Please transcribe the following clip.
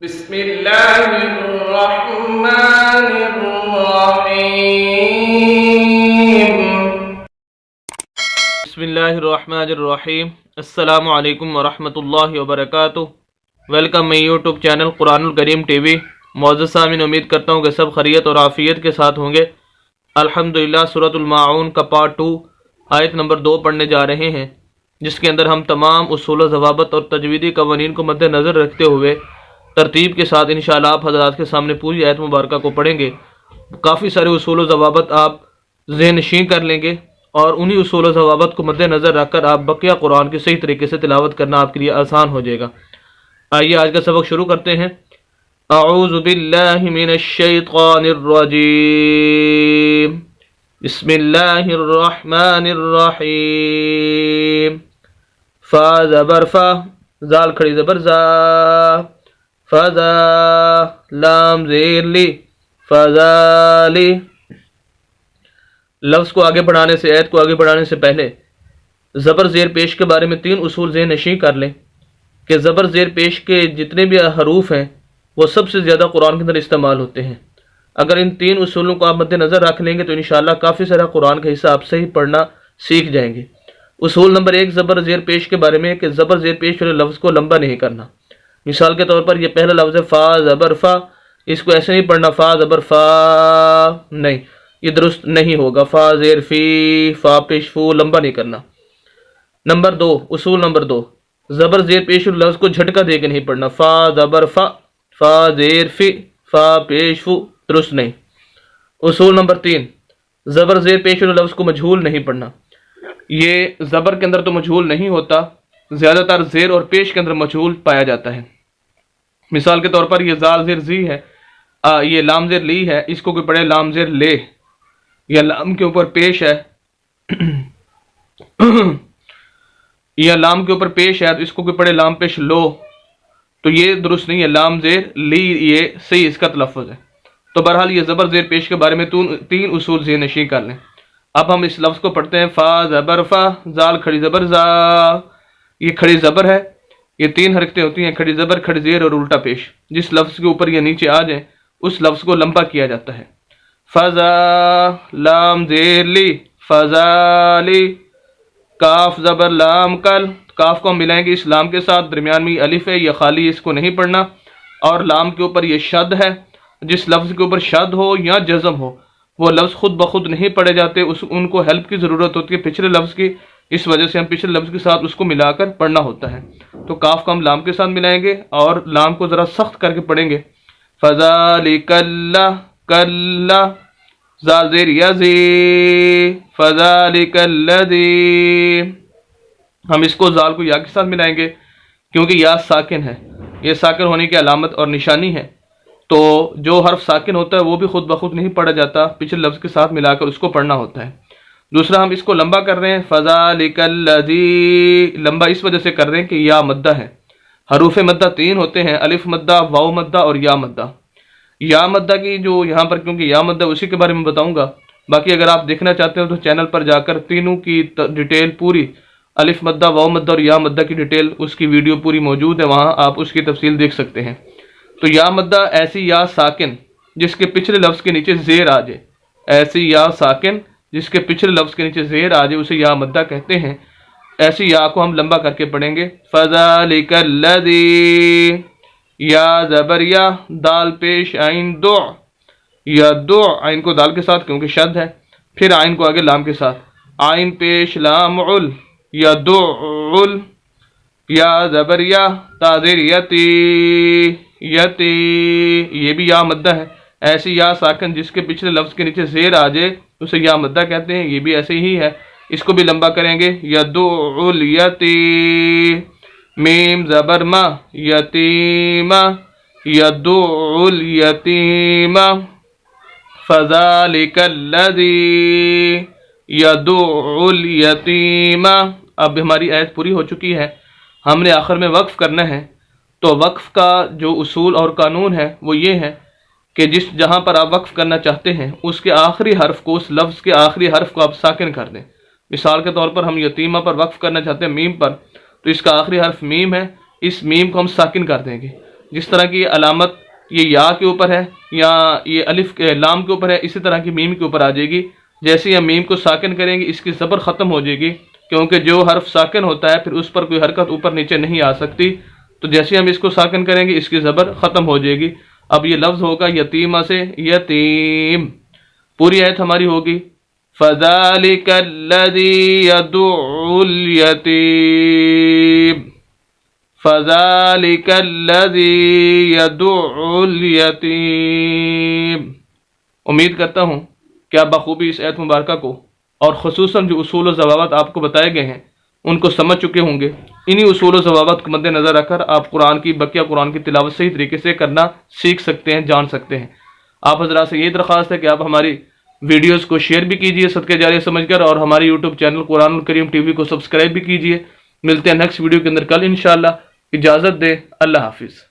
بسم اللہ الرحمن الرحیم بسم اللہ الرحمن الرحیم۔ السلام علیکم ورحمۃ اللہ وبرکاتہ۔ ویلکم مائی یوٹیوب چینل قرآن الکریم ٹی وی۔ معزز سامعین، امید کرتا ہوں کہ سب خیریت اور عافیت کے ساتھ ہوں گے۔ الحمدللہ سورۃ الماعون کا پارٹ 2 آیت نمبر 2 پڑھنے جا رہے ہیں، جس کے اندر ہم تمام اصول و ضوابط اور تجویدی قوانین کو مد نظر رکھتے ہوئے ترتیب کے ساتھ انشاءاللہ آپ حضرات کے سامنے پوری آیت مبارکہ کو پڑھیں گے۔ کافی سارے اصول و ضوابط آپ ذہن نشین کر لیں گے اور انہی اصول و ضوابط کو مد نظر رکھ کر آپ بقیہ قرآن کی صحیح طریقے سے تلاوت کرنا آپ کے لیے آسان ہو جائے گا۔ آئیے آج کا سبق شروع کرتے ہیں۔ اعوذ باللہ من الشیطان الرجیم، بسم اللہ الرحمن الرحیم۔ فا زبر فا، زال کھڑی زبر زا، فضا لام زیر لی، فضالی۔ لفظ کو آگے بڑھانے سے، آیت کو آگے بڑھانے سے پہلے زبر زیر پیش کے بارے میں 3 اصول ذہن نشین کر لیں کہ زبر زیر پیش کے جتنے بھی حروف ہیں وہ سب سے زیادہ قرآن کے اندر استعمال ہوتے ہیں۔ اگر ان 3 اصولوں کو آپ مد نظر رکھ لیں گے تو انشاءاللہ کافی سارا قرآن کا حصہ آپ صحیح پڑھنا سیکھ جائیں گے۔ اصول نمبر 1 زبر زیر پیش کے بارے میں کہ زبر زیر پیش والے لفظ کو لمبا نہیں کرنا۔ مثال کے طور پر یہ پہلا لفظ ہے فا زبر فا، اس کو ایسے نہیں پڑھنا فا زبر فا، نہیں، یہ درست نہیں ہوگا۔ فا زیر فی، فا پیش فو، لمبا نہیں کرنا۔ نمبر 2، اصول نمبر 2، زبر زیر پیش والے لفظ کو جھٹکا دے کے نہیں پڑھنا۔ فا زبر فا، فا زیر فی، فا پیش فو، درست نہیں۔ اصول نمبر 3، زبر زیر پیش والے لفظ کو مجہول نہیں پڑھنا۔ یہ زبر کے اندر تو مجہول نہیں ہوتا، زیادہ تر زیر اور پیش کے اندر مجہول پایا جاتا ہے۔ مثال کے طور پر یہ زال زیر زی ہے، یہ لام زیر لی ہے، اس کو کوئی پڑھے لام زیر لے، یا لام کے اوپر پیش ہے یا لام کے اوپر پیش ہے تو اس کو کوئی پڑھے لام پیش لو، تو یہ درست نہیں ہے۔ لام زیر لی یہ صحیح اس کا تلفظ ہے۔ تو بہرحال یہ زبر زیر پیش کے بارے میں 3 اصول ذہن نشین کر لیں۔ اب ہم اس لفظ کو پڑھتے ہیں۔ فا زبر فا، زال کھڑی زبر زا، یہ کھڑی زبر ہے، یہ 3 حرکتیں ہوتی ہیں، کھڑی زبر، کھڑی زیر اور الٹا پیش۔ جس لفظ کے اوپر یہ نیچے آ جائیں اس لفظ کو لمبا کیا جاتا ہے۔ فضا لام زیر لی، فضالی۔ کاف زبر لام کل، کاف کو ہم ملائیں گے اس لام کے ساتھ، درمیان میں الف ہے، یہ خالی، اس کو نہیں پڑھنا، اور لام کے اوپر یہ شد ہے۔ جس لفظ کے اوپر شد ہو یا جزم ہو وہ لفظ خود بخود نہیں پڑھے جاتے، ان کو ہیلپ کی ضرورت ہوتی ہے پچھلے لفظ کی، اس وجہ سے ہم پچھلے لفظ کے ساتھ اس کو ملا کر پڑھنا ہوتا ہے۔ تو کاف کو ہم لام کے ساتھ ملائیں گے اور لام کو ذرا سخت کر کے پڑھیں گے۔ فذالک اللہ، کلا، زال زیر یزی، فذالک الذی۔ ہم اس کو زال کو یا کے ساتھ ملائیں گے کیونکہ یا ساکن ہے، یہ ساکن ہونے کی علامت اور نشانی ہے، تو جو حرف ساکن ہوتا ہے وہ بھی خود بخود نہیں پڑھا جاتا، پچھلے لفظ کے ساتھ ملا کر اس کو پڑھنا ہوتا ہے۔ دوسرا ہم اس کو لمبا کر رہے ہیں، فذالک الذی، لمبا اس وجہ سے کر رہے ہیں کہ یا مدہ ہے۔ حروف مدہ 3 ہوتے ہیں، الف مدہ، واو مدہ اور یا مدہ۔ یا مدہ کی جو یہاں پر کیونکہ یا مدہ اسی کے بارے میں بتاؤں گا، باقی اگر آپ دیکھنا چاہتے ہو تو چینل پر جا کر تینوں کی ڈیٹیل پوری، الف مدہ، واو مدہ اور یا مدہ کی ڈیٹیل، اس کی ویڈیو پوری موجود ہے، وہاں آپ اس کی تفصیل دیکھ سکتے ہیں۔ تو یا مدہ ایسی یا ساکن جس کے پچھلے لفظ کے نیچے زیر آ جائے، ایسی یا ساکن جس کے پچھلے لفظ کے نیچے زیر آ جائے اسے یا مدہ کہتے ہیں۔ ایسی یا کو ہم لمبا کر کے پڑھیں گے۔ فذالک الذی، یا زبر یا، دال پیش عین دو، یا دو، عین کو دال کے ساتھ کیونکہ شد ہے، پھر عین کو آگے لام کے ساتھ، عین پیش لام عل، یا دو عل، یا زبر یا، تا زیر یتی، یتی، یہ بھی یا مدہ ہے۔ ایسی یا ساکن جس کے پچھلے لفظ کے نیچے زیر آ جائے اسے یا مدہ کہتے ہیں، یہ بھی ایسے ہی ہے، اس کو بھی لمبا کریں گے۔ یدعو الیتی، میم زبر ما، یتیما، یدعو الیتیم، فذالک الذی یدعو الیتیم۔ اب ہماری آیت پوری ہو چکی ہے، ہم نے آخر میں وقف کرنا ہے۔ تو وقف کا جو اصول اور قانون ہے وہ یہ ہے کہ جہاں پر آپ وقف کرنا چاہتے ہیں اس کے آخری حرف کو، اس لفظ کے آخری حرف کو آپ ساکن کر دیں۔ مثال کے طور پر ہم یتیمہ پر وقف کرنا چاہتے ہیں، میم پر، تو اس کا آخری حرف میم ہے، اس میم کو ہم ساکن کر دیں گے۔ جس طرح کی علامت یہ یا کے اوپر ہے یا یہ الف لام کے اوپر ہے، اسی طرح کی میم کے اوپر آ جائے گی۔ جیسے ہم میم کو ساکن کریں گے اس کی زبر ختم ہو جائے گی، کیونکہ جو حرف ساکن ہوتا ہے پھر اس پر کوئی حرکت اوپر نیچے نہیں آ سکتی، تو جیسے ہم اس کو ساکن کریں گے اس کی زبر ختم ہو جائے گی۔ اب یہ لفظ ہوگا یتیمہ سے یتیم، پوری آیت ہماری ہوگی فَذَلِكَ الَّذِي يَدُعُّ الْيَتِيمَ، فَذَلِكَ الَّذِي يَدُعُّ الْيَتِيمَ۔ امید کرتا ہوں کہ آپ بخوبی اس آیت مبارکہ کو اور خصوصاً جو اصول و ضوابط آپ کو بتائے گئے ہیں ان کو سمجھ چکے ہوں گے۔ انہی اصول و ضوابط کو مد نظر رکھ کر آپ قرآن کی بقیہ قرآن کی تلاوت صحیح طریقے سے کرنا سیکھ سکتے ہیں، جان سکتے ہیں۔ آپ حضرات سے یہ درخواست ہے کہ آپ ہماری ویڈیوز کو شیئر بھی کیجئے صدقہ جاریہ سمجھ کر، اور ہماری یوٹیوب چینل قرآن الکریم ٹی وی کو سبسکرائب بھی کیجئے۔ ملتے ہیں نیکسٹ ویڈیو کے اندر کل انشاءاللہ۔ اجازت دے، اللہ حافظ۔